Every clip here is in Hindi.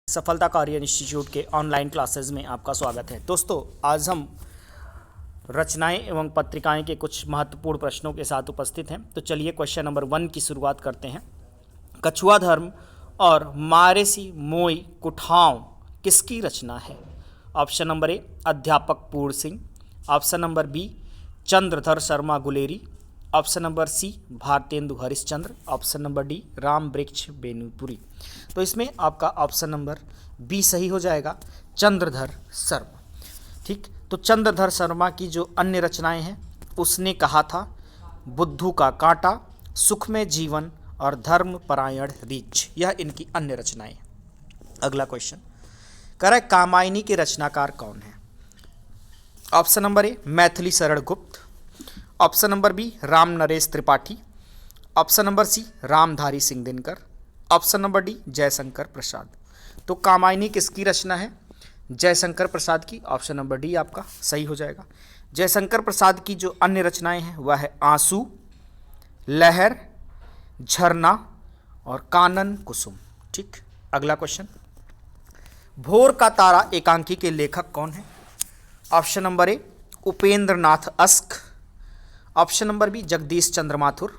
सफलता कार्य इंस्टीट्यूट के ऑनलाइन क्लासेस में आपका स्वागत है। दोस्तों, आज हम रचनाएं एवं पत्रिकाएं के कुछ महत्वपूर्ण प्रश्नों के साथ उपस्थित हैं। तो चलिए क्वेश्चन नंबर 1 की शुरुआत करते हैं। कछुआ धर्म और मारेसी मोई कुठाव किसकी रचना है? Option number A Adhyapak Puran Singh, option number B Chandradhar Sharma Guleri, option number C Bharatendu Harishchandra, option number D Ram Vriksh Benipuri. तो इसमें आपका ऑप्शन नंबर बी सही हो जाएगा, चंद्रधर शर्मा। ठीक, तो चंद्रधर शर्मा की जो अन्य रचनाएं हैं उसने कहा था बुद्धू का कांटा, सुख में जीवन और धर्म परायण रीछ, यह इनकी अन्य रचनाएं हैं। अगला क्वेश्चन कह रहा है कामायनी के रचनाकार कौन है? Option number A Maithili Sharan Gupt, option number B Ram Naresh Tripathi, option number C Ramdhari Singh Dinkar, option number D Jaishankar Prasad. तो कामायनी किसकी रचना है? जयशंकर प्रसाद की। ऑप्शन नंबर डी आपका सही हो जाएगा। जयशंकर प्रसाद की जो अन्य रचनाएं हैं वह है आंसू, लहर, झरना और कानन कुसुम। ठीक, अगला क्वेश्चन भोर का तारा एकांकी के लेखक कौन है? Option number A Upendra Nath Ashk, option number B Jagdish Chandra Mathur,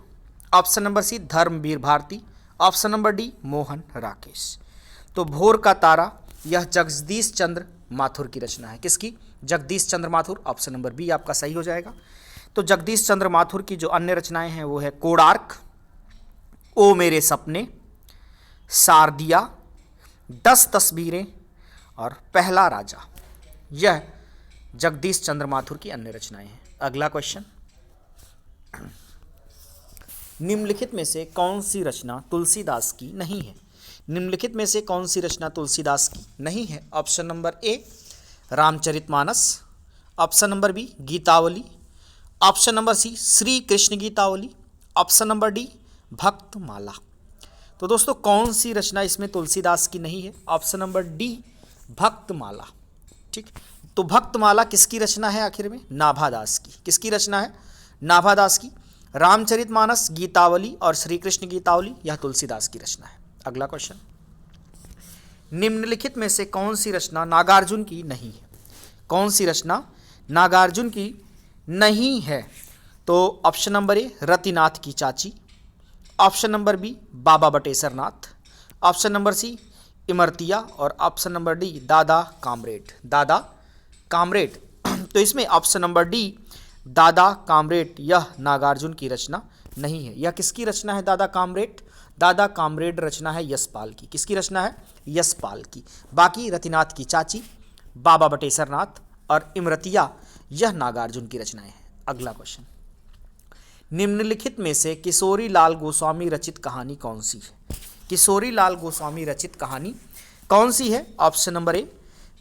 option number C Dharamvir Bharati, option number D Mohan Rakesh. तो भोर का तारा यह जगदीश चंद्र माथुर की रचना है। किसकी? Jagdish Chandra Mathur. Option number B आपका सही हो जाएगा। तो जगदीश चंद्र माथुर की जो अन्य रचनाएं हैं वो है कोणार्क, ओ मेरे सपने, शारदिया, 10 तस्वीरें और पहला राजा, यह जगदीश चंद्र माथुर की अन्य रचनाएं हैं। अगला क्वेश्चन निम्नलिखित में से कौन सी रचना तुलसीदास की नहीं है? निम्नलिखित में से कौन सी रचना तुलसीदास की नहीं है? Option number A Ramcharitmanas, option number B Gitavali, option number C Shri Krishna Gitavali, option number D Bhaktamala. तो दोस्तों कौन सी रचना इसमें तुलसीदास की नहीं है? Option number D Bhaktamala. ठीक, तो भक्तमाला किसकी रचना है आखिर में? नाभादास की। किसकी रचना है? नाभादास की। रामचरितमानस, गीतावली और श्री कृष्ण गीतावली यह तुलसीदास की रचना है। अगला क्वेश्चन निम्नलिखित में से कौन सी रचना नागार्जुन की नहीं है? कौन सी रचना नागार्जुन की नहीं है? तो ऑप्शन नंबर ए रतिनाथ की चाची, ऑप्शन नंबर बी बाबा बटेश्वर नाथ, ऑप्शन नंबर सी इमरतिया और ऑप्शन नंबर डी दादा कामरेड। दादा कामरेड। तो इसमें ऑप्शन नंबर डी दादा कामरेड यह नागार्जुन की रचना नहीं है। यह किसकी रचना है? दादा कामरेड। दादा कामरेड रचना है यशपाल की। किसकी रचना है? यशपाल की। बाकी रतिनाथ की चाची, बाबा बटेश्वर नाथ और इमरतिया यह नागार्जुन की रचनाएं हैं। अगला क्वेश्चन निम्नलिखित में से किशोरी लाल गोस्वामी रचित कहानी कौन सी है? किशोरी लाल गोस्वामी रचित कहानी कौन सी है? ऑप्शन नंबर ए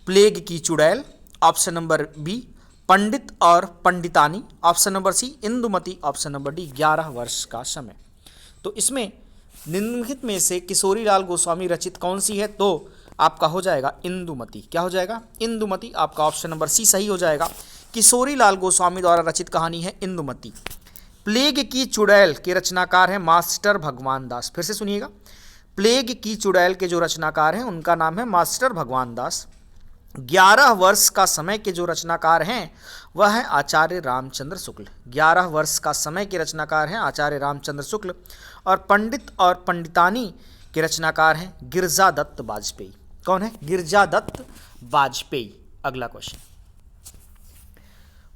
प्लेग की चुड़ैल, option number B Pandit aur Panditani, option number C Indumati, option number D 11 वर्ष का समय। तो इसमें निम्नलिखित में से किशोरी लाल गोस्वामी रचित कौन सी है? तो आपका हो जाएगा इंदुमती। क्या हो जाएगा? इंदुमती। आपका ऑप्शन नंबर सी सही हो जाएगा। किशोरी लाल गोस्वामी द्वारा रचित कहानी है इंदुमती। प्लेग की चुड़ैल के रचनाकार हैं मास्टर भगवान दास। फिर से सुनिएगा, प्लेग की चुड़ैल के जो रचनाकार हैं उनका नाम है मास्टर भगवान दास। 11 वर्ष का समय के जो रचनाकार हैं वह है आचार्य रामचंद्र शुक्ल। 11 वर्ष का समय के रचनाकार हैं आचार्य रामचंद्र शुक्ल। और पंडित और पंडितानी के रचनाकार हैं गिरजा दत्त वाजपेयी। कौन है? गिरजा दत्त वाजपेयी। अगला क्वेश्चन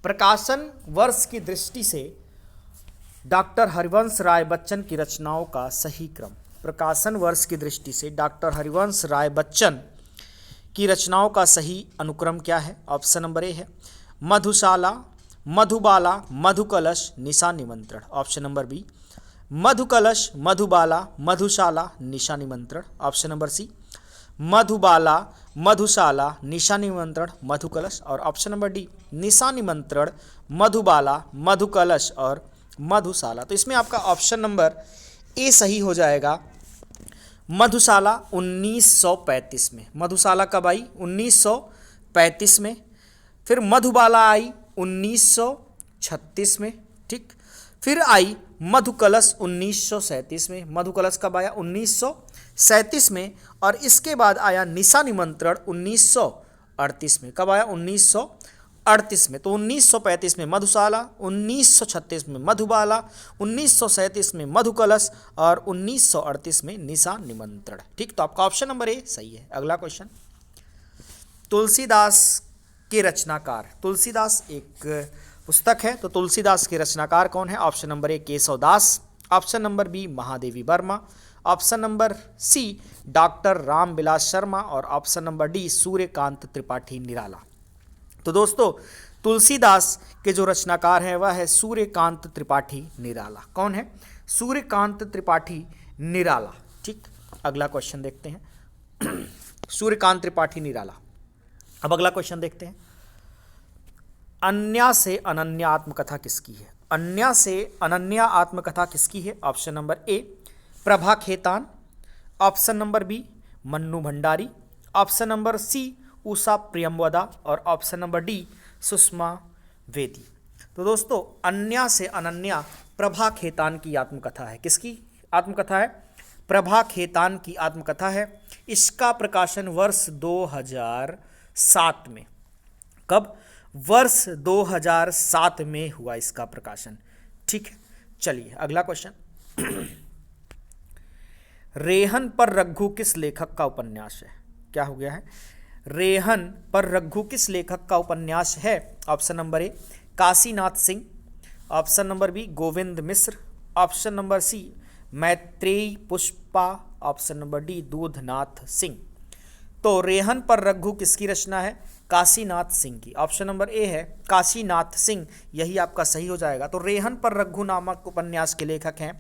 प्रकाशन वर्ष की दृष्टि से डॉक्टर हरिवंश राय बच्चन की रचनाओं का सही क्रम। प्रकाशन वर्ष की दृष्टि से डॉक्टर हरिवंश राय बच्चन की रचनाओं का सही अनुक्रम क्या है? ऑप्शन नंबर ए है मधुशाला, मधुबाला, मधुकलश, निशा निमंत्रण, ऑप्शन नंबर बी मधुकलश, मधुबाला, मधुशाला, निशा निमंत्रण, ऑप्शन नंबर सी मधुबाला, मधुशाला, निशा निमंत्रण, मधुकलश और ऑप्शन नंबर डी निशा निमंत्रण, मधुबाला, मधुकलश और मधुशाला। तो इसमें आपका ऑप्शन नंबर ए सही हो जाएगा। मधुशाला 1935 में। मधुशाला कब आई? 1935 में। फिर मधुबाला आई 1936 में। ठीक, फिर आई मधुकलश 1937 में। मधुकलश कब आया? 1937 में, और इसके बाद आया निशा निमंत्रण 1938 में। कब आया? 1938 में। तो 1935 में मधुशाला, 1936 में मधुबाला, 1937 में मधुकलश और 1938 में निशा निमंत्रण। ठीक, तो आपका ऑप्शन नंबर ए सही है। अगला क्वेश्चन, तुलसीदास के रचनाकार। तुलसीदास एक पुस्तक है, तो तुलसीदास के रचनाकार कौन है? Option number A Keshavdas, option number B Mahadevi Verma, option number C doctor Ramvilas Sharma और option number D Suryakant Tripathi Nirala. तो दोस्तों, तुलसीदास के जो रचनाकार हैं वह है सूर्यकांत त्रिपाठी निराला। कौन है? सूर्यकांत त्रिपाठी निराला। ठीक, अगला क्वेश्चन देखते हैं। सूर्यकांत त्रिपाठी निराला। अब अगला क्वेश्चन देखते हैं, अन्या से अनन्या आत्मकथा किसकी है? अन्या से अनन्या आत्मकथा किसकी है? Option number A Prabha Khaitan, option number B Mannu Bhandari, option number C Usha Priyamvada और ऑप्शन नंबर डी सुषमा वेदी। तो दोस्तों, अन्या से अनन्या प्रभा खेतान की आत्मकथा है। किसकी आत्मकथा है? प्रभा खेतान की आत्मकथा है। इसका प्रकाशन वर्ष 2007 में। कब? वर्ष 2007 में हुआ इसका प्रकाशन। ठीक है, चलिए अगला क्वेश्चन, रेहन पर रघु किस लेखक का उपन्यास है? क्या हो गया है? रेहन पर रघु किस लेखक का उपन्यास है? Option number A Kashinath Singh, option number B Govind Mishra, option number C Maitreyi Pushpa, option number D Doodhnath Singh. तो रेहन पर रघु किसकी रचना है? काशीनाथ सिंह की। ऑप्शन नंबर ए है काशीनाथ सिंह, यही आपका सही हो जाएगा। तो रेहन पर रघु नामक उपन्यास के लेखक हैं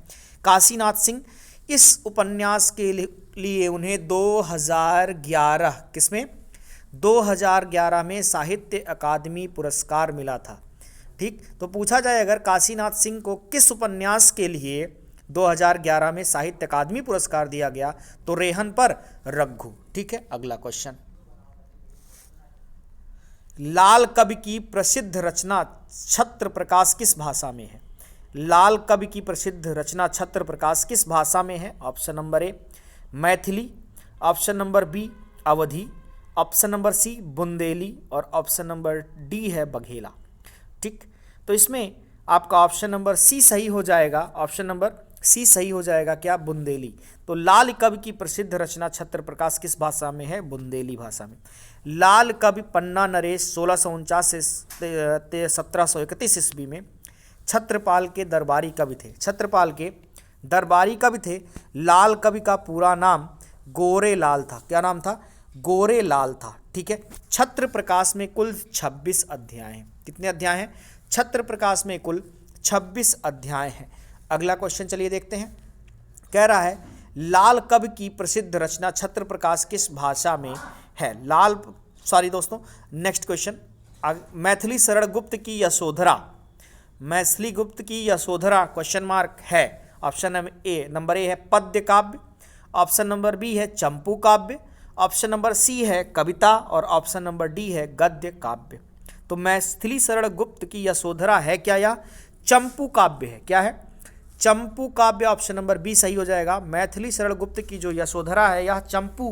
काशीनाथ सिंह। इस उपन्यास के लिए उन्हें 2011 किसमें? 2011 में साहित्य अकादमी पुरस्कार मिला था। ठीक, तो पूछा जाए अगर काशीनाथ सिंह को किस उपन्यास के लिए 2011 में साहित्य अकादमी पुरस्कार दिया गया, तो रेहन पर रघु। ठीक है, अगला क्वेश्चन, लाल कवि की प्रसिद्ध रचना छत्र प्रकाश किस भाषा में है? लाल कवि की प्रसिद्ध रचना छत्र प्रकाश किस भाषा में है? Option number A Maithili, option number B Awadhi, option number C Bundeli और ऑप्शन नंबर डी है बघेला। ठीक, तो इसमें आपका ऑप्शन नंबर सी सही हो जाएगा। ऑप्शन नंबर सी सही हो जाएगा, क्या? बुंदेली। तो लाल कवि की प्रसिद्ध रचना छत्र प्रकाश किस भाषा में है? बुंदेली भाषा में। लाल कवि पन्ना नरेश 1649 से 1731 ईस्वी में छत्रपाल के दरबारी कवि थे। छत्रपाल के दरबारी कवि थे। लाल कवि का पूरा नाम गोरे लाल था। क्या नाम था? गोरे लाल था। ठीक है, छत्र प्रकाश में कुल 26 अध्याय हैं। कितने अध्याय हैं? छत्र प्रकाश में कुल 26 अध्याय हैं। अगला क्वेश्चन चलिए देखते हैं। कह रहा है लाल कवि की प्रसिद्ध रचना छत्र प्रकाश किस भाषा में है? नेक्स्ट क्वेश्चन, मैथिली शरण गुप्त की यशोधरा, मैथिली गुप्त की यशोधरा क्वेश्चन मार्क है। ऑप्शन नंबर ए है पद्य काव्य, ऑप्शन नंबर बी है चंपू काव्य, ऑप्शन नंबर सी है कविता और ऑप्शन नंबर डी है गद्य काव्य। तो मैथिली शरण गुप्त की यशोधरा है क्या? या चंपू काव्य है। क्या है? चंपू काव्य। ऑप्शन नंबर बी सही हो जाएगा। मैथिली शरण गुप्त की जो यशोधरा है यह चंपू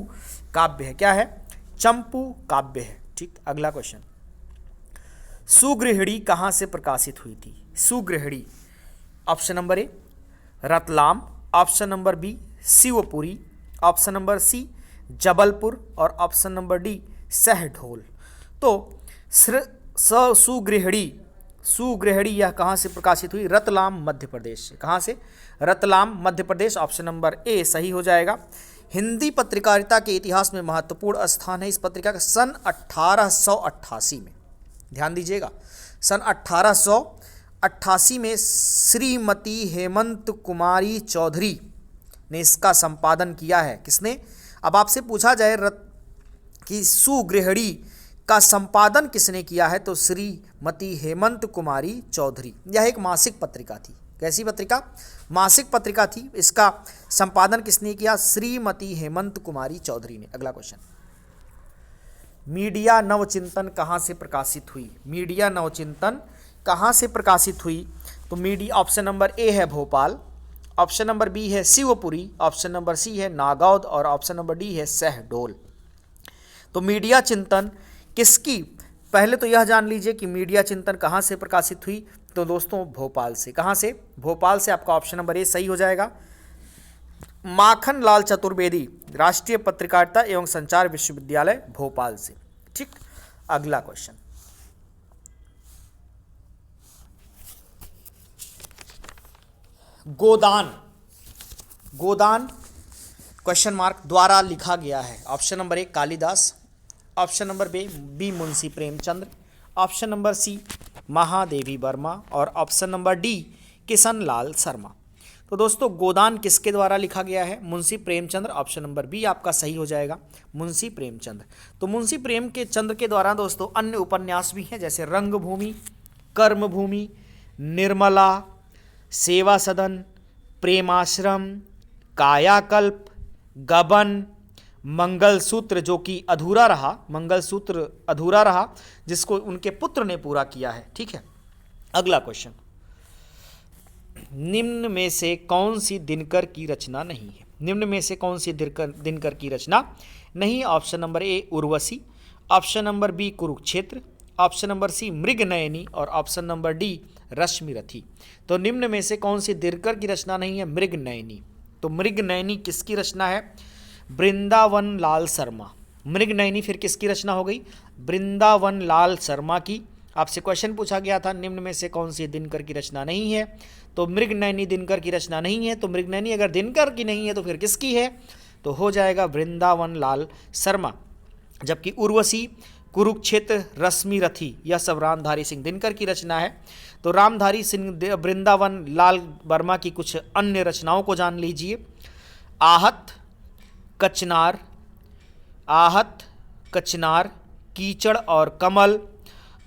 काव्य है। क्या है? चंपू काव्य है। ठीक, अगला क्वेश्चन, सुगृहिणी कहाँ से प्रकाशित हुई थी? Sugrihini, option number A Ratlam, option number B Shivpuri, option number C Jabalpur और ऑप्शन नंबर डी शहडोल। तो सुगृहिणी यह कहाँ से प्रकाशित हुई? रतलाम मध्य प्रदेश से। कहाँ से? रतलाम मध्य प्रदेश। ऑप्शन नंबर ए सही हो जाएगा। हिंदी पत्रकारिता के इतिहास में महत्वपूर्ण स्थान है इस पत्रिका का सन 1888 में। ध्यान दीजिएगा, सन 1888 में श्रीमती हेमंत कुमारी चौधरी ने इसका संपादन किया है। किसने? अब आपसे पूछा जाए कि सुगृहिणी का संपादन किसने किया है, तो श्रीमती हेमंत कुमारी चौधरी। यह एक मासिक पत्रिका थी। कैसी पत्रिका? मासिक पत्रिका थी। इसका संपादन किसने किया? श्रीमती हेमंत कुमारी चौधरी ने। अगला क्वेश्चन, मीडिया नवचिंतन कहाँ से प्रकाशित हुई? मीडिया नवचिंतन कहाँ से प्रकाशित हुई? तो मीडिया, ऑप्शन नंबर ए है भोपाल, ऑप्शन नंबर बी है शिवपुरी, ऑप्शन नंबर सी है नागौद और ऑप्शन नंबर डी है शहडोल। तो मीडिया चिंतन किसकी, पहले तो यह जान लीजिए कि मीडिया चिंतन कहाँ से प्रकाशित हुई। तो दोस्तों भोपाल से। कहाँ से? भोपाल से। आपका ऑप्शन नंबर ए सही हो जाएगा। माखन लाल चतुर्वेदी, राष्ट्रीय पत्रकारिता एवं संचार विश्वविद्यालय भोपाल से। ठीक, अगला question. Godan, Godan question mark द्वारा लिखा गया है। Option number A Kalidas, option number B Munshi Premchandra, option number C Mahadevi Verma और option number D Kishan Lal Sharma. तो दोस्तों गोदान किसके द्वारा लिखा गया है? Munshi Premchandra. Option number B आपका सही हो जाएगा, मुंशी प्रेमचंद्र। तो मुंशी प्रेम के चंद्र के द्वारा दोस्तों अन्य उपन्यास भी हैं, जैसे रंगभूमि, कर्मभूमि, निर्मला, सेवा सदन, प्रेमाश्रम, कायाकल्प, गबन, मंगलसूत्र जो कि अधूरा रहा, मंगलसूत्र अधूरा रहा, जिसको उनके पुत्र ने पूरा किया है। ठीक है, अगला क्वेश्चन। निम्न में से कौन सी दिनकर की रचना नहीं है? निम्न में से कौन सी दिनकर की रचना नहीं? Option number A Urvashi, option number B Kurukshetra, option number C Mriganayani और ऑप्शन नंबर डी रश्मिरथी। तो निम्न में से कौन सी दिनकर की रचना नहीं है? मृगनयनी। तो मृगनयनी किसकी रचना है? वृंदावन लाल शर्मा। मृगनयनी फिर किसकी रचना हो गई? वृंदावन लाल शर्मा की। आपसे क्वेश्चन पूछा गया था निम्न में से कौन सी दिनकर की रचना नहीं है, तो मृगनयनी दिनकर की रचना नहीं है। तो मृगनयनी अगर दिनकर की नहीं है तो फिर किसकी है? तो हो जाएगा वृंदावन लाल शर्मा। जबकि उर्वशी, कुरुक्षेत्र, रश्मिरथी यह सब रामधारी सिंह दिनकर की रचना है। तो रामधारी सिंह वृंदावन लाल वर्मा की कुछ अन्य रचनाओं को जान लीजिए। आहत, कचनार, आहत, कचनार, कीचड़ और कमल,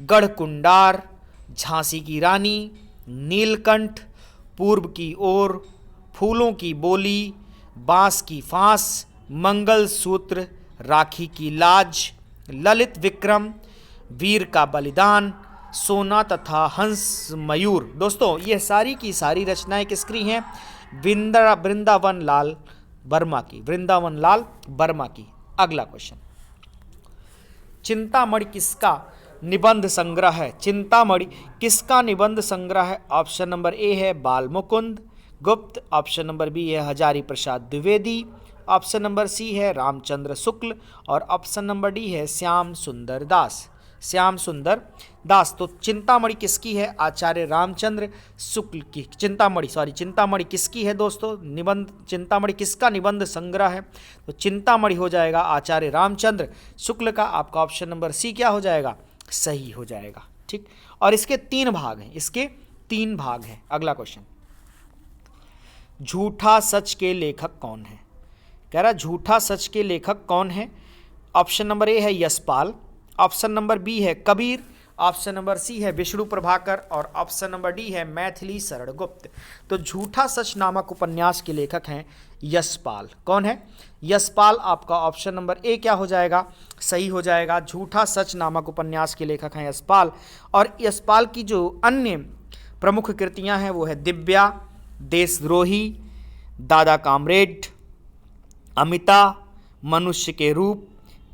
गढ़कुंडार, झांसी की रानी, नीलकंठ, पूर्व की ओर, फूलों की बोली, बांस की फांस, मंगलसूत्र, राखी की लाज, ललित विक्रम, वीर का बलिदान, सोना तथा हंस मयूर। दोस्तों ये सारी की सारी रचनाएं किसकी हैं? वृंदावन लाल वर्मा की, वृंदावन लाल वर्मा की। अगला क्वेश्चन। चिंतामणि किसका निबंध संग्रह है? चिंतामणि किसका निबंध संग्रह है? ऑप्शन नंबर ए है Balmukund Gupt, option number B है Hazari Prasad Dwivedi, option number C है रामचंद्र शुक्ल और ऑप्शन नंबर डी है श्याम सुंदर दास। श्याम सुंदर दास। तो चिंतामणि किसकी है? आचार्य रामचंद्र शुक्ल की। चिंतामणि किसकी है दोस्तों? निबंध चिंतामणि किसका निबंध संग्रह है? तो चिंतामणि हो जाएगा आचार्य रामचंद्र शुक्ल का। आपका ऑप्शन नंबर सी क्या हो जाएगा? सही हो जाएगा। ठीक, और इसके 3 भाग हैं, इसके 3 भाग हैं। अगला क्वेश्चन। झूठा सच के लेखक कौन है? कह रहा झूठा सच के लेखक कौन है? ऑप्शन नंबर ए है यशपाल, ऑप्शन नंबर बी है कबीर, ऑप्शन नंबर सी है विष्णु प्रभाकर और ऑप्शन नंबर डी है मैथिली शरण गुप्त। तो झूठा सच नामक उपन्यास के लेखक हैं यशपाल। कौन है? यशपाल। आपका ऑप्शन नंबर ए क्या हो जाएगा? सही हो जाएगा। झूठा सच नामक उपन्यास के लेखक हैं यशपाल। और यशपाल की जो अन्य प्रमुख कृतियां हैं वो है दिव्या, देशद्रोही, दादा कामरेड, अमिता, मनुष्य के रूप,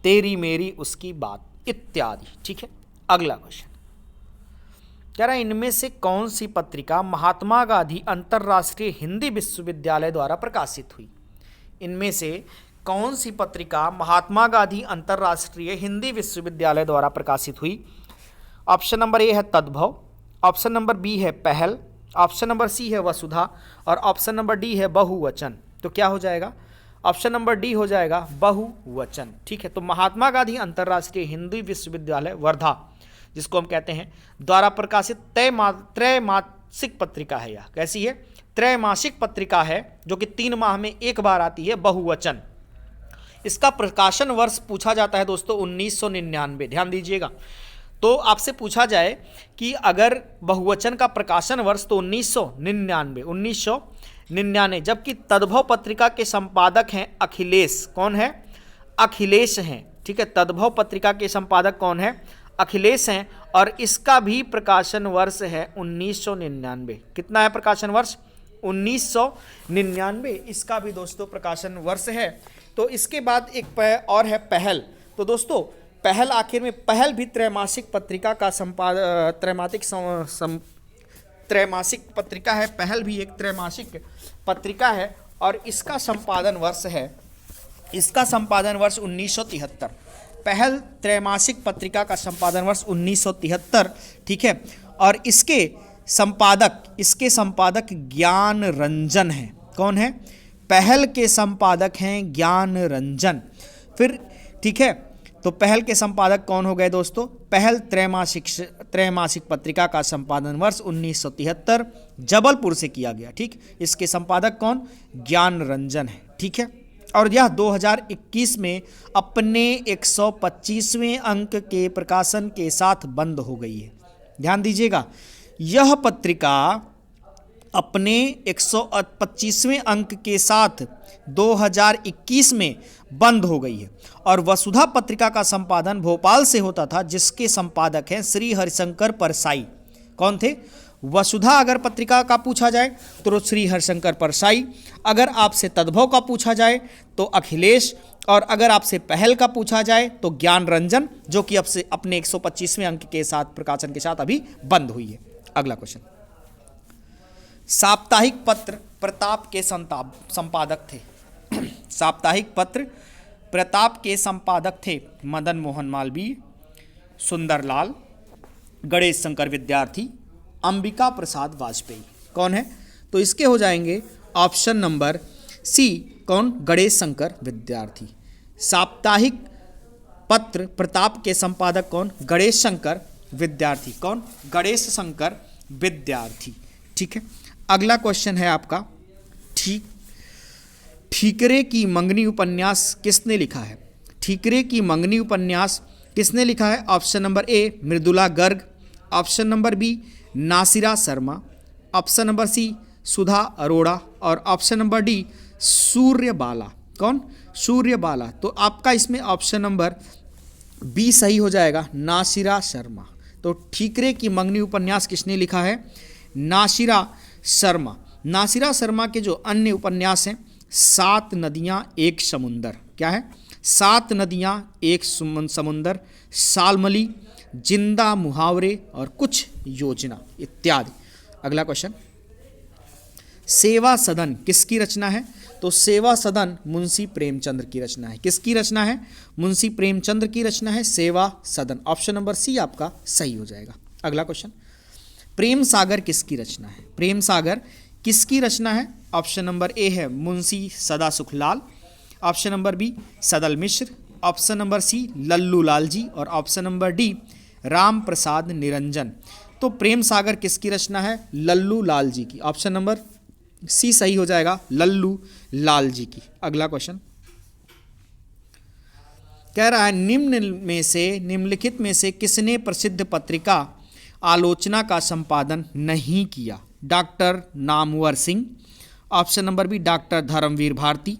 तेरी मेरी उसकी बात इत्यादि। ठीक है, अगला क्वेश्चन। कह रहा है इनमें से कौन सी पत्रिका महात्मा गांधी अंतर्राष्ट्रीय हिंदी विश्वविद्यालय द्वारा प्रकाशित हुई? इनमें से कौन सी पत्रिका महात्मा गांधी अंतर्राष्ट्रीय हिंदी विश्वविद्यालय द्वारा प्रकाशित हुई? ऑप्शन नंबर ए है तद्भव, ऑप्शन नंबर बी है पहल, ऑप्शन नंबर सी है वसुधा और ऑप्शन नंबर डी है बहुवचन। तो क्या हो जाएगा? ऑप्शन नंबर डी हो जाएगा बहुवचन। ठीक है, तो महात्मा गांधी अंतर्राष्ट्रीय हिंदी विश्वविद्यालय वर्धा, जिसको हम कहते हैं, द्वारा प्रकाशित त्रैमासिक पत्रिका है। यह कैसी है? त्रैमासिक पत्रिका है जो कि 3 माह में एक बार आती है, बहुवचन। इसका प्रकाशन वर्ष पूछा जाता है दोस्तों 1999। ध्यान दीजिएगा। तो आपसे पूछा जाए कि अगर बहुवचन का प्रकाशन वर्ष तो 1999, जबकि तद्भव पत्रिका के संपादक हैं अखिलेश। कौन है? अखिलेश हैं। ठीक है, तद्भव पत्रिका के संपादक कौन है? अखिलेश हैं। और इसका भी प्रकाशन वर्ष है 1999। कितना है प्रकाशन वर्ष? 1999 इसका भी दोस्तों प्रकाशन वर्ष है। तो इसके बाद एक और है पहल। तो दोस्तों पहल, आखिर में पहल भी त्रैमासिक पत्रिका का त्रैमासिक पत्रिका है। पहल भी एक त्रैमासिक पत्रिका है और इसका संपादन वर्ष 1973। पहल त्रैमासिक पत्रिका का संपादन वर्ष 1973, ठीक है। और इसके संपादक ज्ञान रंजन है। कौन है? पहल के संपादक हैं ज्ञान रंजन। फिर ठीक है, तो पहल के संपादक कौन हो गए दोस्तों? पहल त्रैमासिक पत्रिका का संपादन वर्ष 1973 जबलपुर से किया गया, ठीक। इसके संपादक कौन? ज्ञान रंजन है, ठीक है। और यह 2021 में अपने 125वें अंक के प्रकाशन के साथ बंद हो गई है। ध्यान दीजिएगा, यह पत्रिका अपने 125वें अंक के साथ 2021 में बंद हो गई है। और वसुधा पत्रिका का संपादन भोपाल से होता था, जिसके संपादक हैं श्री हरिशंकर परसाई। कौन थे? वसुधा अगर पत्रिका का पूछा जाए तो श्री हरिशंकर परसाई, अगर आपसे तद्भव का पूछा जाए तो अखिलेश, और अगर आपसे पहल का पूछा जाए तो ज्ञान रंजन, जो कि अब से अपने 125वें अंक के साथ प्रकाशन के साथ अभी बंद हुई है। अगला क्वेश्चन, साप्ताहिक पत्र प्रताप के संपादक थे। साप्ताहिक पत्र प्रताप के संपादक थे मदन मोहन मालवीय, सुंदरलाल, गणेश शंकर विद्यार्थी, अंबिका प्रसाद वाजपेयी। कौन है? तो इसके हो जाएंगे ऑप्शन नंबर सी। कौन? गणेश शंकर विद्यार्थी। साप्ताहिक पत्र प्रताप के संपादक कौन? गणेश शंकर विद्यार्थी। कौन? गणेश शंकर विद्यार्थी, ठीक है। अगला क्वेश्चन है आपका, ठीकरे की मंगनी उपन्यास किसने लिखा है? ठीकरे की मंगनी उपन्यास किसने लिखा है? Option number A Mridula Garg, option number B Nasira Sharma, option number C Sudha Arora, और ऑप्शन नंबर डी सूर्यबाला। कौन? सूर्यबाला। तो आपका इसमें ऑप्शन नंबर बी सही हो जाएगा, नासिरा शर्मा। तो ठीकरे की मंगनी उपन्यास किसने लिखा है? नासिरा शर्मा। नासिरा शर्मा के जो अन्य उपन्यास हैं, 7 नदियाँ एक समुंदर, क्या है? 7 नदियाँ एक समुंदर, सालमली, जिंदा मुहावरे और कुछ योजना इत्यादि। अगला क्वेश्चन, सेवा सदन किसकी रचना है? तो सेवा सदन मुंशी प्रेमचंद्र की रचना है। किसकी रचना है? मुंशी प्रेमचंद्र की रचना है सेवा सदन। ऑप्शन नंबर सी आपका सही हो जाएगा। अगला क्वेश्चन, प्रेम सागर किसकी रचना है? प्रेम सागर किसकी रचना है? ऑप्शन नंबर ए है मुंशी सदा सुखलाल, ऑप्शन नंबर बी सदल मिश्र, ऑप्शन नंबर सी लल्लू लाल जी, और option number D Ram Prasad Niranjan. तो प्रेम सागर किसकी रचना है? लल्लू लाल जी की। ऑप्शन नंबर सी सही हो जाएगा, लल्लू लाल जी की। अगला क्वेश्चन कह रहा है, निम्नलिखित में से किसने प्रसिद्ध पत्रिका आलोचना का संपादन नहीं किया? Doctor Namvar Singh, option number B doctor Dharamvir Bharati,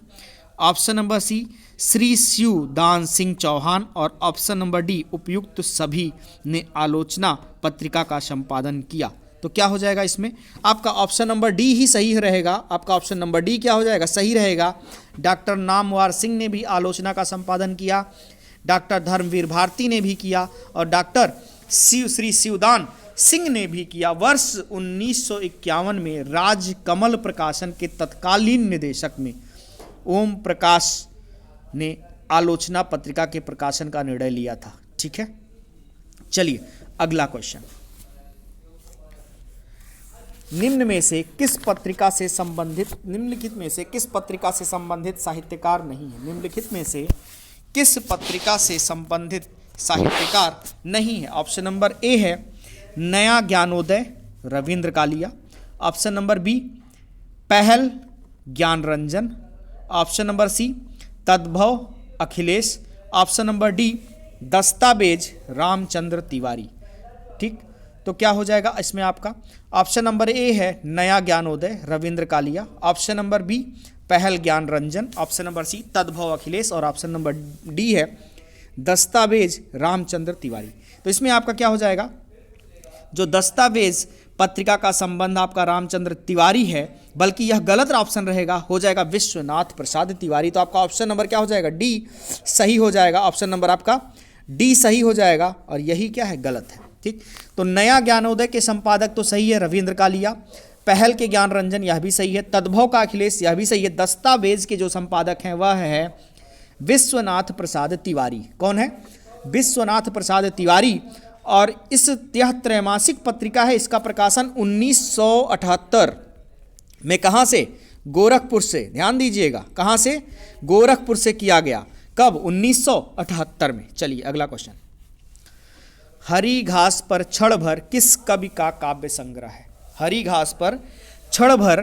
option number C Shri Shivdan Singh Chauhan, और ऑप्शन नंबर डी उपयुक्त सभी ने आलोचना पत्रिका का संपादन किया। तो क्या हो जाएगा इसमें? आपका ऑप्शन नंबर डी ही सही रहेगा। आपका ऑप्शन नंबर डी क्या हो जाएगा? सही रहेगा। डॉक्टर नामवर सिंह ने भी आलोचना का संपादन किया, डॉक्टर धर्मवीर भारती ने भी किया, और डॉक्टर श्री शिवदान सिंह ने भी किया। वर्ष 1951 में राजकमल प्रकाशन के तत्कालीन निदेशक में ओम प्रकाश ने आलोचना पत्रिका के प्रकाशन का निर्णय लिया था, ठीक है। चलिए अगला क्वेश्चन, निम्नलिखित में से किस पत्रिका से संबंधित साहित्यकार नहीं है? निम्नलिखित में से किस पत्रिका से संबंधित साहित्यकार नहीं है? ऑप्शन नंबर ए है Naya Gyanodaya Ravindra Kalia, option number B Pahal Gyan Ranjan, option number सी तद्भव अखिलेश, ऑप्शन नंबर डी दस्तावेज रामचंद्र तिवारी। ठीक, तो क्या हो जाएगा इसमें आपका? ऑप्शन नंबर ए है Naya Gyanodaya Ravindra Kalia, option number B Pahal Gyan Ranjan, option number सी तद्भव अखिलेश, और ऑप्शन नंबर डी है दस्तावेज रामचंद्र तिवारी। तो इसमें आपका क्या हो जाएगा? जो दस्तावेज पत्रिका का संबंध आपका रामचंद्र तिवारी है बल्कि यह गलत ऑप्शन रहेगा, हो जाएगा विश्वनाथ प्रसाद तिवारी। तो आपका ऑप्शन नंबर क्या हो जाएगा, डी सही हो जाएगा। ऑप्शन नंबर आपका डी सही हो जाएगा और यही क्या है, गलत है। ठीक, तो नया ज्ञानोदय के संपादक तो सही है, रविंद्र कालिया। पहल के ज्ञान रंजन, यह भी सही है। तद्भव का अखिलेश, यह भी सही है। दस्तावेज के जो संपादक हैं वह है विश्वनाथ प्रसाद तिवारी। कौन है, विश्वनाथ प्रसाद तिवारी। और इस यह त्रैमासिक पत्रिका है, इसका प्रकाशन 1978 में कहाँ से, गोरखपुर से। ध्यान दीजिएगा, कहाँ से, गोरखपुर से किया गया। कब, 1978 में। चलिए अगला क्वेश्चन, हरी घास पर क्षण भर किस कवि का काव्य संग्रह है। हरी घास पर क्षण भर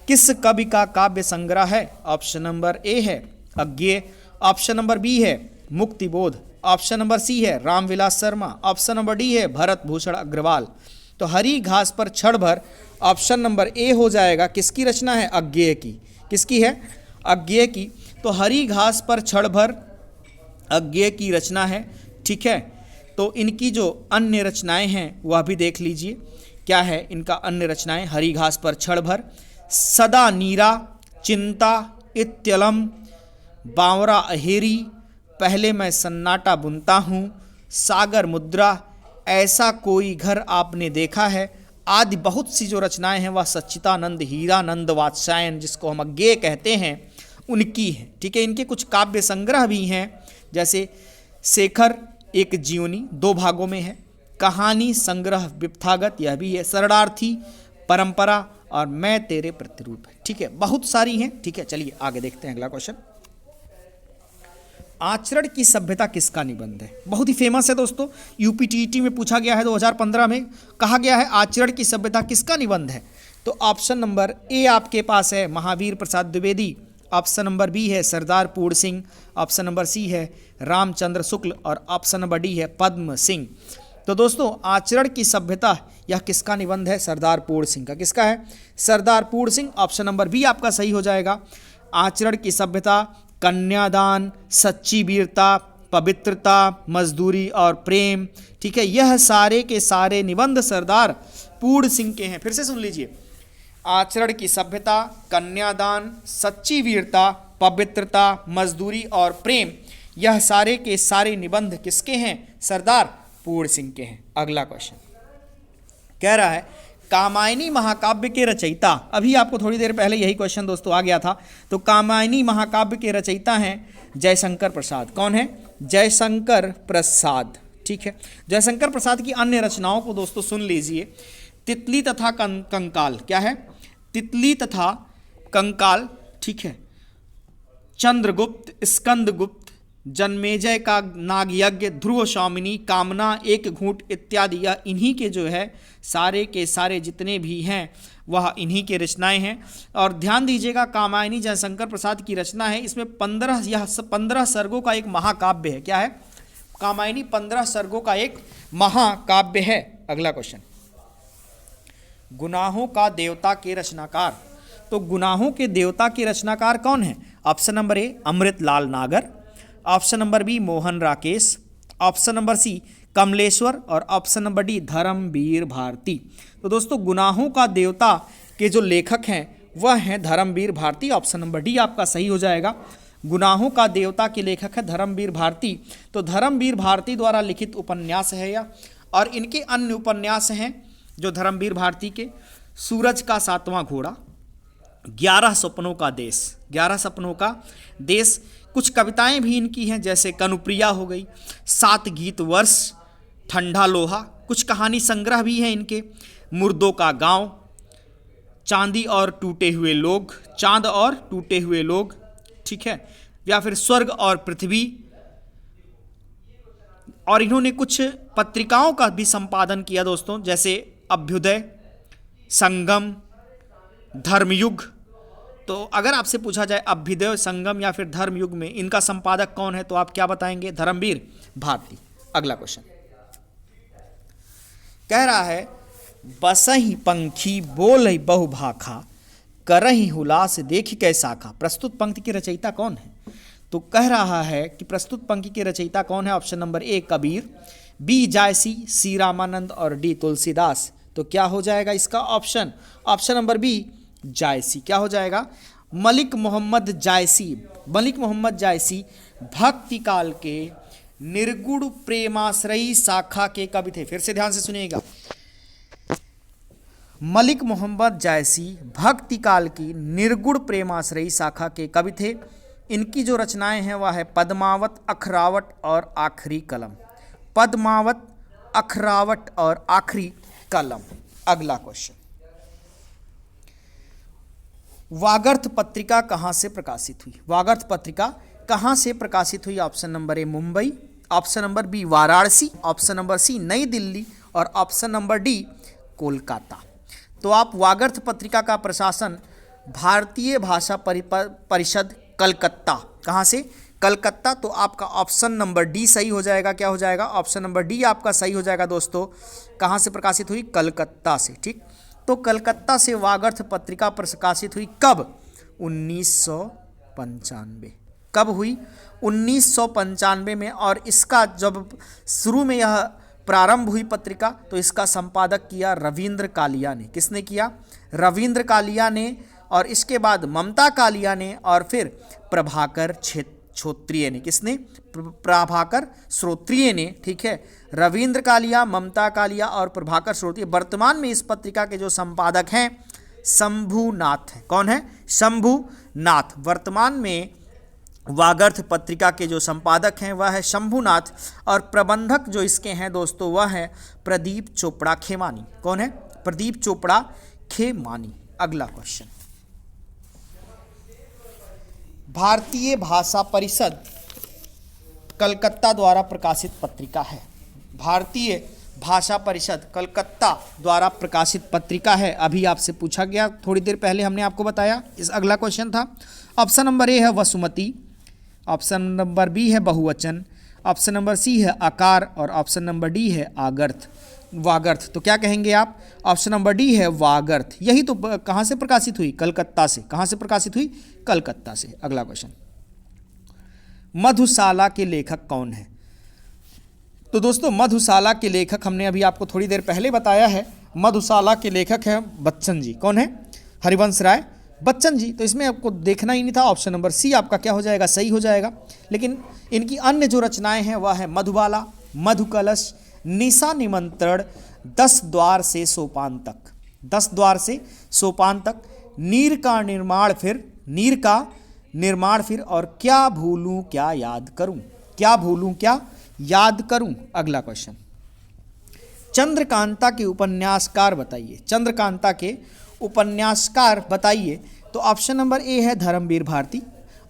किस कवि का काव्य संग्रह है। ऑप्शन नंबर ए है अज्ञेय, ऑप्शन नंबर बी है मुक्तिबोध, ऑप्शन नंबर सी है Ramvilas Sharma, option number D है भरत भूषण अग्रवाल। तो हरी घास पर क्षण भर ऑप्शन नंबर ए हो जाएगा, किसकी रचना है, अज्ञेय की। किसकी है, अज्ञेय की। तो हरी घास पर क्षण भर अज्ञेय की रचना है। ठीक है, तो इनकी जो अन्य रचनाएं हैं वह भी देख लीजिए, क्या है इनका अन्य रचनाएं। हरी घास पर क्षण भर, सदा नीरा, चिंता, इत्यलम, बावरा अहेरी, पहले मैं सन्नाटा बुनता हूँ, सागर मुद्रा, ऐसा कोई घर आपने देखा है, आदि बहुत सी जो रचनाएं हैं वह सच्चिदानंद, हीरानंद वात्स्यायन, जिसको हम अज्ञेय कहते हैं, उनकी है। ठीक है, इनके कुछ काव्य संग्रह भी हैं, जैसे शेखर एक जीवनी 2 भागों में है, कहानी संग्रह विप्थागत, यह भी है, शरणार्थी, परंपरा और मैं तेरे प्रतिरूप है। ठीक है, बहुत सारी हैं। ठीक है, चलिए आगे देखते हैं अगला क्वेश्चन। आचरण की सभ्यता किसका निबंध है। बहुत ही फेमस है दोस्तों, यूपीटीईटी में पूछा गया है 2015 में, कहा गया है आचरण की सभ्यता किसका निबंध है। तो ऑप्शन नंबर ए आपके पास है Mahavir Prasad Dwivedi, option number B है सरदार पूर्ण सिंह, ऑप्शन नंबर सी है रामचंद्र शुक्ल और ऑप्शन नंबर डी है पद्म सिंह। तो दोस्तों आचरण की सभ्यता यह किसका निबंध है, सरदार पूर्ण सिंह का। किसका है, सरदार पूर्ण सिंह। ऑप्शन नंबर बी आपका सही हो जाएगा। आचरण की सभ्यता कन्यादान, सच्ची वीरता, पवित्रता, मजदूरी और प्रेम। ठीक है, यह सारे के सारे निबंध सरदार पूर्ण सिंह के हैं। फिर से सुन लीजिए, आचरण की सभ्यता, कन्यादान, सच्ची वीरता, पवित्रता, मजदूरी और प्रेम, यह सारे के सारे निबंध किसके हैं, सरदार पूर्ण सिंह के हैं। अगला क्वेश्चन कह रहा है कामायनी महाकाव्य के रचयिता, अभी आपको थोड़ी देर पहले यही क्वेश्चन दोस्तों आ गया था। तो कामायनी महाकाव्य के रचयिता हैं जयशंकर प्रसाद। कौन है, जयशंकर प्रसाद। ठीक है, जयशंकर प्रसाद की अन्य रचनाओं को दोस्तों सुन लीजिए। तितली तथा कंकाल, क्या है, तितली तथा कंकाल। ठीक है, चंद्रगुप्त, स्कंदगुप्त, जन्मेजय का नागयज्ञ, ध्रुव स्वामिनी, कामना, एक घूंट इत्यादि, यह इन्हीं के जो है सारे के सारे जितने भी हैं वह इन्हीं के रचनाएं हैं। और ध्यान दीजिएगा, कामायनी जयशंकर प्रसाद की रचना है, इसमें 15 सर्गों का एक महाकाव्य है। क्या है, कामायनी 15 सर्गों का एक महाकाव्य है। अगला क्वेश्चन, गुनाहों का देवता के रचनाकार। तो गुनाहों के देवता के रचनाकार कौन है। Option number A Amritlal Nagar, option number B Mohan Rakesh, option number C Kamleshwar और option number D Dharamvir Bharati. तो दोस्तों गुनाहों का देवता के जो लेखक हैं वह हैं Dharamvir Bharati. Option number D आपका सही हो जाएगा। गुनाहों का देवता के लेखक है धर्मवीर भारती। तो धर्मवीर भारती द्वारा लिखित उपन्यास है यह। और इनके अन्य उपन्यास हैं जो धर्मवीर भारती के, सूरज का 7वां घोड़ा, 11 सपनों का देश, 11 सपनों का देश। कुछ कविताएं भी इनकी हैं, जैसे कनुप्रिया हो गई, 7 गीत वर्ष, ठंडा लोहा। कुछ कहानी संग्रह भी हैं इनके, मुर्दों का गांव, चांदी और टूटे हुए लोग, चांद और टूटे हुए लोग। ठीक है, या फिर स्वर्ग और पृथ्वी। और इन्होंने कुछ पत्रिकाओं का भी संपादन किया दोस्तों, जैसे अभ्युदय, संगम, धर्मयुग। तो अगर आपसे पूछा जाए अभ्युदय, संगम या फिर धर्मयुग में इनका संपादक कौन है, तो आप क्या बताएंगे, धर्मवीर भारती। अगला क्वेश्चन कह रहा है बसही पंखी बोलहि बहु भाखा, करहि हुलास देखि कै शाखा। प्रस्तुत पंक्ति के रचयिता कौन है। तो कह रहा है कि प्रस्तुत पंक्ति के रचयिता कौन है। Option number A Kabir, B Jayasi, C Ramanand और डी तुलसीदास। तो क्या हो जाएगा इसका ऑप्शन नंबर बी जायसी। क्या हो जाएगा? मलिक मोहम्मद जायसी। मलिक मोहम्मद जायसी भक्ति काल के निर्गुण प्रेमाश्रयी शाखा के कवि थे। फिर से ध्यान से सुनिएगा, मलिक मोहम्मद जायसी भक्ति काल की निर्गुण प्रेमाश्रयी शाखा के कवि थे। इनकी जो रचनाएं हैं वह है पद्मावत, अखरावट और आखिरी कलम। पद्मावत, अखरावट और आखिरी कलम। अगला क्वेश्चन, वागर्थ पत्रिका कहाँ से प्रकाशित हुई? वागर्थ पत्रिका कहाँ से प्रकाशित हुई? Option number A Mumbai, option number B Varanasi, option number C Nai Delhi और ऑप्शन नंबर डी कोलकाता। तो आप वागर्थ पत्रिका का प्रशासन भारतीय भाषा परिषद कलकत्ता, कहाँ से? कलकत्ता। तो आपका ऑप्शन नंबर डी सही हो जाएगा। क्या हो जाएगा? ऑप्शन नंबर डी आपका सही हो जाएगा दोस्तों। कहाँ से प्रकाशित हुई? कलकत्ता से। ठीक, तो कलकत्ता से वागर्थ पत्रिका प्रकाशित हुई कब? 1995। कब हुई? 1995 में। और इसका जब शुरू में यह प्रारंभ हुई पत्रिका तो इसका संपादक किया रविंद्र कालिया ने। किसने किया? रविंद्र कालिया ने। और इसके बाद ममता कालिया ने और फिर प्रभाकर श्रोत्रिय ने। किसने? प्रभाकर श्रोत्रिय ने। ठीक है, रविंद्र कालिया, ममता कालिया और प्रभाकर श्रोत्रिय। वर्तमान में इस पत्रिका के जो संपादक हैं शंभुनाथ हैं। कौन है? शंभुनाथ। वर्तमान में वागर्थ पत्रिका के जो संपादक हैं वह है शंभुनाथ और प्रबंधक जो इसके हैं दोस्तों वह है प्रदीप चोपड़ा खेमानी। कौन है? प्रदीप चोपड़ा खेमानी। अगला क्वेश्चन, भारतीय भाषा परिषद कलकत्ता द्वारा प्रकाशित पत्रिका है। भारतीय भाषा परिषद कलकत्ता द्वारा प्रकाशित पत्रिका है। अभी आपसे पूछा गया, थोड़ी देर पहले हमने आपको बताया। इस अगला क्वेश्चन था। ऑप्शन नंबर ए है वसुमती, ऑप्शन नंबर बी है बहुवचन, ऑप्शन नंबर सी है आकार और ऑप्शन नंबर डी है आगर्थ वागर्थ। तो क्या कहेंगे आप? ऑप्शन नंबर डी है वागर्थ। यही तो कहाँ से प्रकाशित हुई? कलकत्ता से। कहाँ से प्रकाशित हुई? कलकत्ता से। अगला क्वेश्चन, मधुशाला के लेखक कौन है? तो दोस्तों मधुशाला के लेखक हमने अभी आपको थोड़ी देर पहले बताया है। मधुशाला के लेखक हैं बच्चन जी। कौन है? हरिवंश राय बच्चन जी। तो इसमें आपको देखना ही नहीं था। ऑप्शन नंबर सी आपका क्या हो जाएगा? सही हो जाएगा। लेकिन इनकी अन्य जो रचनाएं हैं वह है मधुबाला, मधुकलश, निशा निमंत्रण, 10 द्वार से सोपान तक, 10 द्वार से सोपान तक, नीर का निर्माण फिर और क्या भूलूं क्या याद करूं, क्या भूलूं क्या याद करूं। अगला क्वेश्चन, चंद्रकांता के उपन्यासकार बताइए। चंद्रकांता के उपन्यासकार बताइए। तो ऑप्शन नंबर ए है Dharamvir Bharati,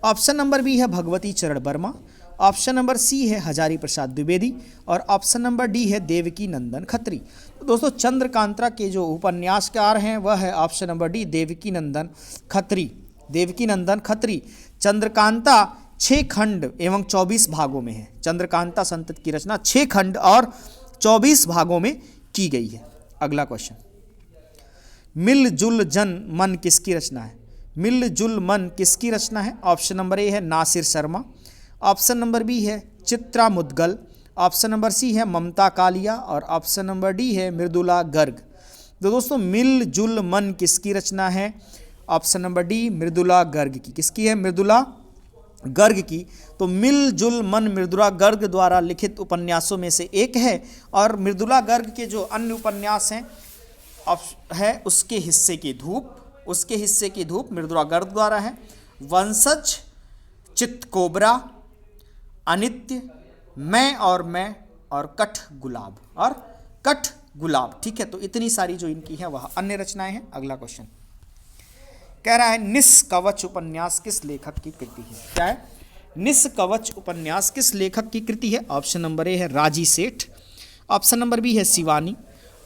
option number B है भगवती चरण वर्मा, ऑप्शन नंबर सी है हजारी प्रसाद द्विवेदी और ऑप्शन नंबर डी है देवकी नंदन खत्री। तो दोस्तों चंद्रकांता के जो उपन्यासकार हैं वह है ऑप्शन नंबर डी देवकी नंदन खत्री। देवकी नंदन खत्री। चंद्रकांता 6 खंड एवं 24 भागों में है। चंद्रकांता संतति की रचना 6 खंड और 24 भागों में की गई है। अगला क्वेश्चन, मिलजुल जन मन किसकी रचना है? मिलजुल मन किसकी रचना है? ऑप्शन नंबर ए है Nasir Sharma, option number B है Chitra Mudgal, option number C है ममता कालिया और ऑप्शन नंबर डी है मृदुला गर्ग। तो दोस्तों मिलजुल मन किसकी रचना है? Option number D Mridula Garg की। किसकी है? मृदुला गर्ग की। तो मिलजुल मन मृदुला गर्ग द्वारा लिखित उपन्यासों में से एक है और मृदुला गर्ग के जो अन्य उपन्यास हैं है उसके हिस्से की धूप मृदुला गर्ग द्वारा है। वंशज, चित्तकोबरा, अनित्य, मैं और कठ गुलाब। ठीक है, तो इतनी सारी जो इनकी है वह अन्य रचनाएं हैं। अगला क्वेश्चन कह रहा है निष्कवच उपन्यास किस लेखक की कृति है? क्या है? निष्कवच उपन्यास किस लेखक की कृति है? ऑप्शन नंबर ए है राजी सेठ, ऑप्शन नंबर बी है शिवानी,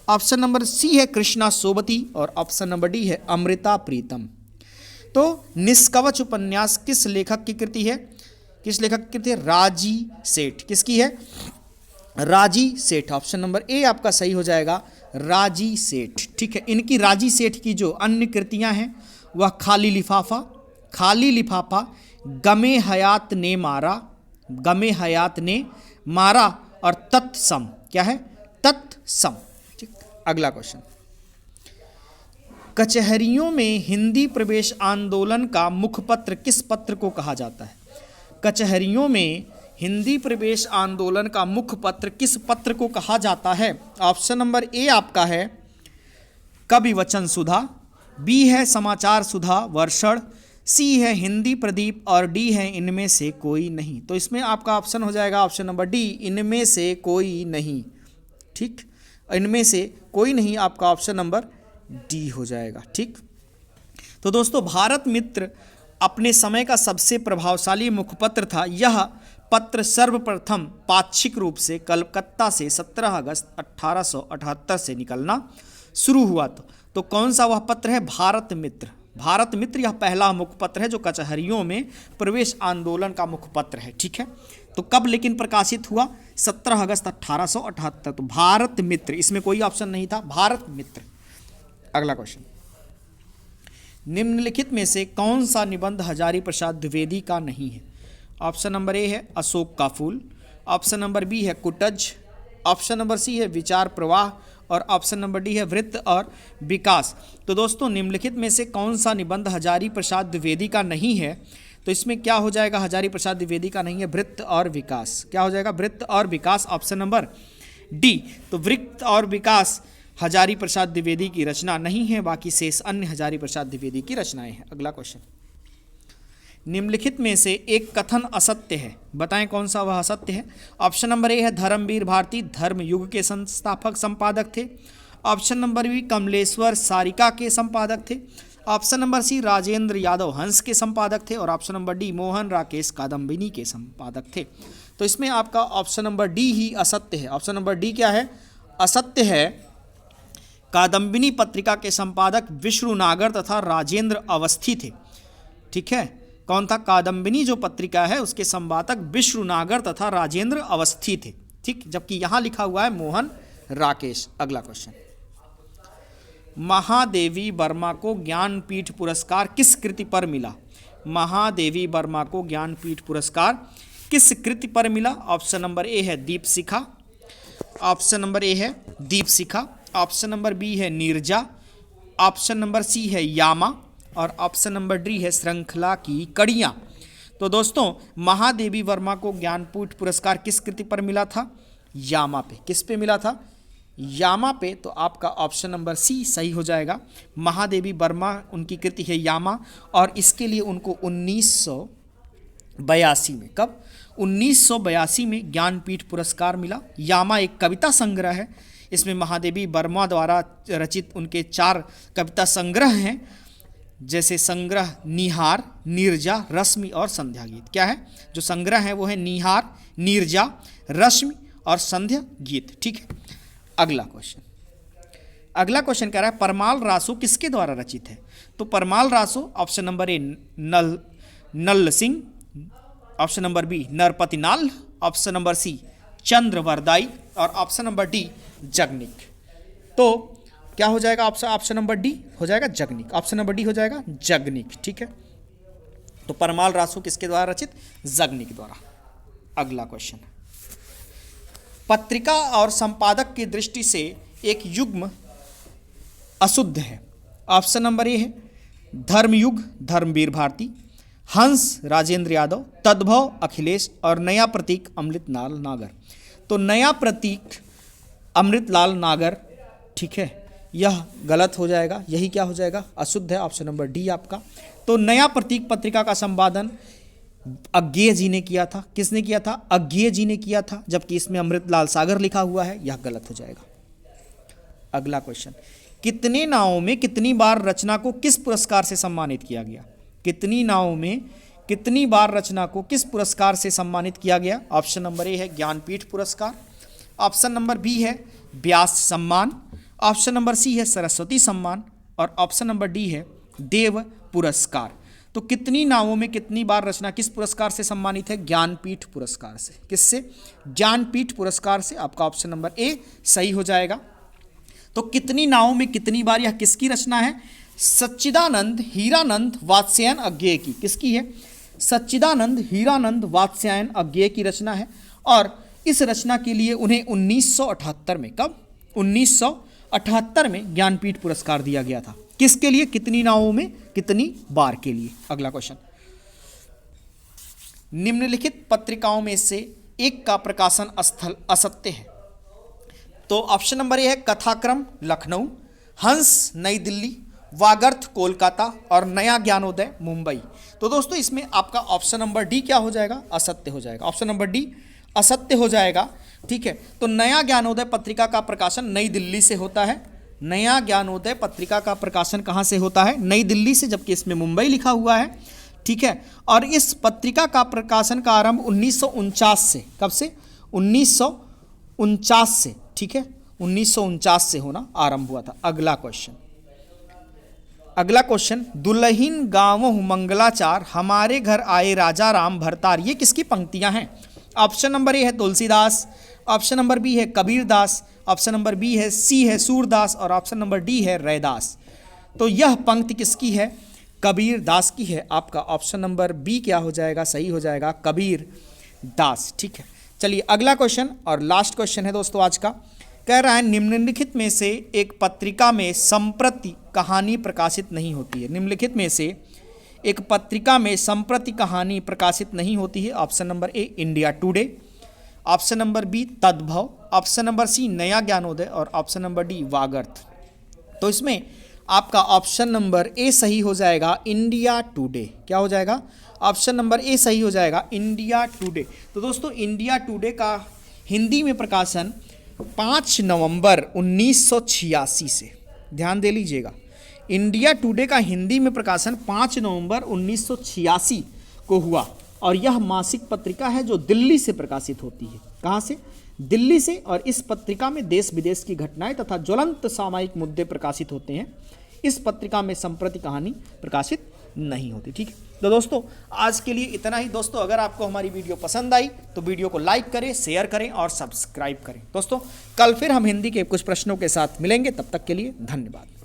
ऑप्शन नंबर सी है कृष्णा सोबती और ऑप्शन नंबर डी है अमृता प्रीतम। तो निष्कवच उपन्यास किस लेखक की कृति है? किस लेखक की कृति है? राजी सेठ। किसकी है? राजी सेठ। ऑप्शन नंबर ए आपका सही हो जाएगा, राजी सेठ। ठीक है, इनकी राजी सेठ की जो अन्य कृतियां हैं वह खाली लिफाफा, गमे हयात ने मारा और तत्सम। क्या है? तत्सम। ठीक, अगला क्वेश्चन, कचहरियों में हिंदी प्रवेश आंदोलन का मुखपत्र किस पत्र को कहा जाता है? कचहरियों में हिंदी प्रवेश आंदोलन का मुखपत्र किस पत्र को कहा जाता है? ऑप्शन नंबर ए आपका है कवि वचन सुधा, बी है समाचार सुधा वर्षण, सी है हिंदी प्रदीप और डी है इनमें से कोई नहीं। तो इसमें आपका ऑप्शन हो जाएगा ऑप्शन नंबर डी, इनमें से कोई नहीं। ठीक, इनमें से कोई नहीं आपका ऑप्शन नंबर डी हो जाएगा। ठीक, तो दोस्तों भारत मित्र अपने समय का सबसे प्रभावशाली मुखपत्र था। यह पत्र सर्वप्रथम पाक्षिक रूप से कलकत्ता से 17 अगस्त 1878 से निकलना शुरू हुआ। तो कौन सा वह पत्र है? भारत मित्र। भारत मित्र यह पहला मुखपत्र है जो कचहरियों में प्रवेश आंदोलन का मुखपत्र है। ठीक है, तो कब लेकिन प्रकाशित हुआ? 17 अगस्त 1878। तो भारत मित्र, इसमें कोई ऑप्शन नहीं था, भारत मित्र। अगला क्वेश्चन, निम्नलिखित में से कौन सा निबंध हजारी प्रसाद द्विवेदी का नहीं है? ऑप्शन नंबर ए है अशोक का फूल, ऑप्शन नंबर बी है कुटज, ऑप्शन नंबर सी है विचार प्रवाह और ऑप्शन नंबर डी है वृत्त और विकास। तो दोस्तों निम्नलिखित में से कौन सा निबंध हजारी प्रसाद द्विवेदी का नहीं है? तो इसमें क्या हो जाएगा? हजारी प्रसाद द्विवेदी का नहीं है वृत्त और विकास। क्या हो जाएगा? वृत्त और विकास, ऑप्शन नंबर डी। तो वृत्त और विकास हजारी प्रसाद द्विवेदी की रचना नहीं है, बाकी शेष अन्य हजारी प्रसाद द्विवेदी की रचनाएं हैं। अगला क्वेश्चन, निम्नलिखित में से एक कथन असत्य है, बताएं कौन सा वह असत्य है? ऑप्शन नंबर ए है धर्मवीर भारती धर्म युग के संस्थापक संपादक थे, option number B Kamleshwar Sarika के संपादक थे, option number C Rajendra Yadav Hans के संपादक थे और option number D Mohan Rakesh Kadambini के संपादक थे। तो इसमें आपका ऑप्शन नंबर डी ही असत्य है। ऑप्शन नंबर डी क्या है? असत्य है। कादम्बिनी पत्रिका के संपादक विष्णु नागर तथा राजेंद्र अवस्थी थे। ठीक है, कौन था? कादम्बिनी जो पत्रिका है उसके संपादक विष्णु नागर तथा राजेंद्र अवस्थी थे। ठीक, जबकि यहां लिखा हुआ है मोहन राकेश। अगला क्वेश्चन, महादेवी वर्मा को ज्ञानपीठ पुरस्कार किस कृति पर मिला? महादेवी वर्मा को ज्ञानपीठ पुरस्कार किस कृति पर मिला? ऑप्शन नंबर ए है दीपशिखा, ऑप्शन नंबर ए है दीपशिखा, ऑप्शन नंबर बी है नीरजा, ऑप्शन नंबर सी है यामा और ऑप्शन नंबर डी है श्रृंखला की कड़ियाँ। तो दोस्तों महादेवी वर्मा को ज्ञानपीठ पुरस्कार किस कृति पर मिला था? यामा पे। किस पे मिला था? यामा पे। तो आपका ऑप्शन नंबर सी सही हो जाएगा। महादेवी वर्मा उनकी कृति है यामा और इसके लिए उनको 1982 में, कब? 1982 में ज्ञानपीठ पुरस्कार मिला। यामा एक कविता संग्रह है, इसमें महादेवी वर्मा द्वारा रचित उनके 4 कविता संग्रह हैं, जैसे संग्रह निहार, नीरजा, रश्मि और संध्या गीत। क्या है जो संग्रह है? वो है निहार, नीरजा, रश्मि और संध्या गीत। ठीक है, अगला क्वेश्चन कह रहा है परमाल रासो किसके द्वारा रचित है? तो Parmal Raso option number A Nal Singh, option number B Narpati Nalh, option number सी चंद्रवरदाई और ऑप्शन नंबर डी जगनिक। तो क्या हो जाएगा? ऑप्शन नंबर डी हो जाएगा जगनिक। ऑप्शन नंबर डी हो जाएगा जगनिक। ठीक है, तो परमाल रासो किसके द्वारा रचित? जगनिक द्वारा। अगला क्वेश्चन, पत्रिका और संपादक की दृष्टि से एक युग्म अशुद्ध है। ऑप्शन नंबर ए है धर्मयुग धर्मवीर भारती, हंस राजेंद्र यादव, तद्भव अखिलेश और नया प्रतीक अमृतलाल नागर। तो नया प्रतीक अमृतलाल नागर, ठीक है, यह गलत हो जाएगा। यही क्या हो जाएगा? अशुद्ध है। ऑप्शन नंबर डी आपका। तो नया प्रतीक पत्रिका का संपादन अज्ञेय जी ने किया था। किसने किया था? अज्ञेय जी ने किया था, जबकि इसमें अमृतलाल सागर लिखा हुआ है, यह गलत हो जाएगा। अगला क्वेश्चन, कितने नावों में कितनी बार रचना को किस पुरस्कार से सम्मानित किया गया? कितनी नावों में कितनी बार रचना को किस पुरस्कार से सम्मानित किया गया? ऑप्शन नंबर ए है ज्ञानपीठ पुरस्कार, ऑप्शन नंबर बी है व्यास सम्मान, ऑप्शन नंबर सी है सरस्वती सम्मान और ऑप्शन नंबर डी है देव पुरस्कार। तो कितनी नावों में कितनी बार रचना किस पुरस्कार से सम्मानित है? ज्ञानपीठ पुरस्कार से। किससे? ज्ञानपीठ पुरस्कार से। आपका ऑप्शन नंबर ए सही हो जाएगा। तो कितनी नावों में कितनी बार, यह किसकी रचना है? सच्चिदानंद हीरानंद वात्स्यायन अज्ञेय की। किसकी है? सच्चिदानंद हीरानंद वात्स्यायन अज्ञेय की रचना है और इस रचना के लिए उन्हें 1978 में, कब? 78 में ज्ञानपीठ पुरस्कार दिया गया था। किसके लिए, कितनी नावों में, कितनी बार के लिए। अगला क्वेश्चन, निम्नलिखित पत्रिकाओं में से एक का प्रकाशन स्थल असत्य है। तो ऑप्शन नंबर ए है कथाक्रम लखनऊ, हंस नई दिल्ली, वागर्थ कोलकाता और नया ज्ञानोदय मुंबई। तो दोस्तों इसमें आपका ऑप्शन नंबर डी क्या हो जाएगा, असत्य हो जाएगा। ऑप्शन नंबर डी असत्य हो जाएगा। ठीक है, तो नया ज्ञानोदय पत्रिका का प्रकाशन नई दिल्ली से होता है। नया ज्ञानोदय पत्रिका का प्रकाशन कहाँ से होता है, नई दिल्ली से, जबकि इसमें मुंबई लिखा हुआ है। ठीक है, और इस पत्रिका का प्रकाशन का आरंभ 1949 से, कब से, 1949 से। ठीक है, 1949 से होना आरंभ हुआ था। अगला क्वेश्चन, दुल्हीन गाँवों मंगलाचार, हमारे घर आए राजा राम भरतार, ये किसकी पंक्तियां हैं। ऑप्शन नंबर ए है तुलसीदास, ऑप्शन नंबर बी है कबीरदास, ऑप्शन नंबर बी है सी है सूरदास और ऑप्शन नंबर डी है रैदास। तो यह पंक्ति किसकी है, कबीर दास की है। आपका ऑप्शन नंबर बी क्या हो जाएगा, सही हो जाएगा, कबीर दास। ठीक है, चलिए अगला क्वेश्चन और लास्ट क्वेश्चन है दोस्तों आज का। कह रहा है निम्नलिखित में से एक पत्रिका में संप्रति कहानी प्रकाशित नहीं होती है। निम्नलिखित में से एक पत्रिका में संप्रति कहानी प्रकाशित नहीं होती है। Option number A India Today, option number B Tadbhav, option number C Naya Gyanodaya और ऑप्शन नंबर डी वागर्थ। तो इसमें आपका ऑप्शन नंबर ए सही हो जाएगा, इंडिया टुडे। क्या हो जाएगा, ऑप्शन नंबर ए सही हो जाएगा, इंडिया टुडे। तो दोस्तों इंडिया टुडे का हिंदी में प्रकाशन 5 नवंबर 1986 से, ध्यान दे लीजिएगा, इंडिया टुडे का हिंदी में प्रकाशन 5 नवंबर 1986 को हुआ और यह मासिक पत्रिका है जो दिल्ली से प्रकाशित होती है। कहाँ से, दिल्ली से। और इस पत्रिका में देश विदेश की घटनाएं तथा ज्वलंत सामायिक मुद्दे प्रकाशित होते हैं। इस पत्रिका में संप्रति कहानी प्रकाशित नहीं होती। ठीक है, तो दोस्तों आज के लिए इतना ही। दोस्तों अगर आपको हमारी वीडियो पसंद आई तो वीडियो को लाइक करें, शेयर करें और सब्सक्राइब करें। दोस्तों कल फिर हम हिंदी के कुछ प्रश्नों के साथ मिलेंगे, तब तक के लिए धन्यवाद।